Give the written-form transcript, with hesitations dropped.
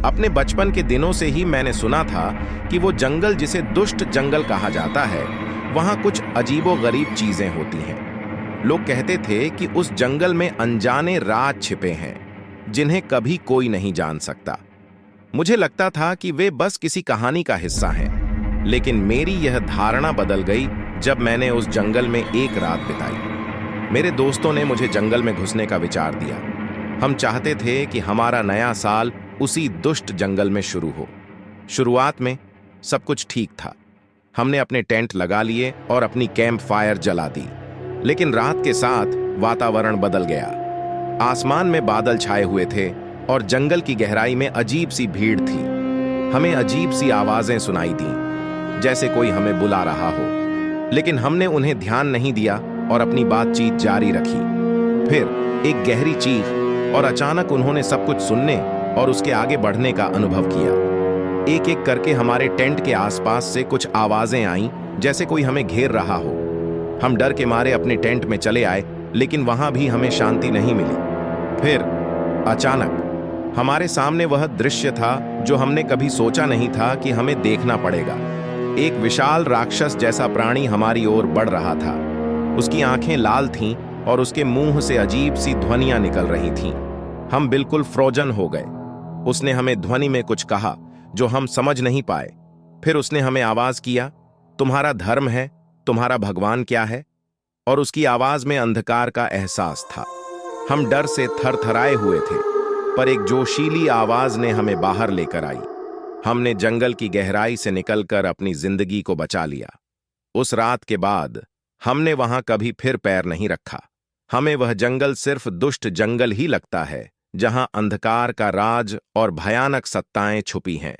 अपने बचपन के दिनों से ही मैंने सुना था कि वो जंगल जिसे दुष्ट जंगल कहा जाता है, वहां कुछ अजीबोगरीब चीजें होती हैं। लोग कहते थे कि उस जंगल में अनजाने राज छिपे हैं, जिन्हें कभी कोई नहीं जान सकता। मुझे लगता था कि वे बस किसी कहानी का हिस्सा हैं, लेकिन मेरी यह धारणा बदल गई जब मैंने उस जंगल में एक रात बिताई। मेरे दोस्तों ने मुझे जंगल में घुसने का विचार दिया। हम चाहते थे कि हमारा नया साल उसी दुष्ट जंगल में शुरू हो। शुरुआत में सब कुछ ठीक था। हमने अपने टेंट लगा लिए और अपनी कैंप फायर जला दी। लेकिन रात के साथ वातावरण बदल गया। आसमान में बादल छाए हुए थे और जंगल की गहराई में अजीब सी भीड़ थी। हमें अजीब सी आवाजें सुनाई दी, जैसे कोई हमें बुला रहा हो। लेकिन हमने उन्हें ध्यान नहीं दिया और अपनी बातचीत जारी रखी। फिर एक गहरी चीख और अचानक उन्होंने सब कुछ सुनने और उसके आगे बढ़ने का अनुभव किया। एक एक करके हमारे टेंट के आसपास से कुछ आवाजें आईं, जैसे कोई हमें घेर रहा हो। हम डर के मारे अपने टेंट में चले आए, लेकिन वहां भी हमें शांति नहीं मिली। फिर अचानक हमारे सामने वह दृश्य था जो हमने कभी सोचा नहीं था कि हमें देखना पड़ेगा। एक विशाल राक्षस जैसा प्राणी हमारी ओर बढ़ रहा था। उसकी आंखें लाल थीं और उसके मुंह से अजीब सी ध्वनियां निकल रही थीं। हम बिल्कुल फ्रोजन हो गए। उसने हमें ध्वनि में कुछ कहा जो हम समझ नहीं पाए। फिर उसने हमें आवाज किया, तुम्हारा धर्म है, तुम्हारा भगवान क्या है? और उसकी आवाज में अंधकार का एहसास था। हम डर से थरथराए हुए थे, पर एक जोशीली आवाज ने हमें बाहर लेकर आई। हमने जंगल की गहराई से निकलकर अपनी जिंदगी को बचा लिया। उस रात के बाद हमने वहां कभी फिर पैर नहीं रखा। हमें वह जंगल सिर्फ दुष्ट जंगल ही लगता है, जहां अंधकार का राज और भयानक सत्ताएं छुपी हैं।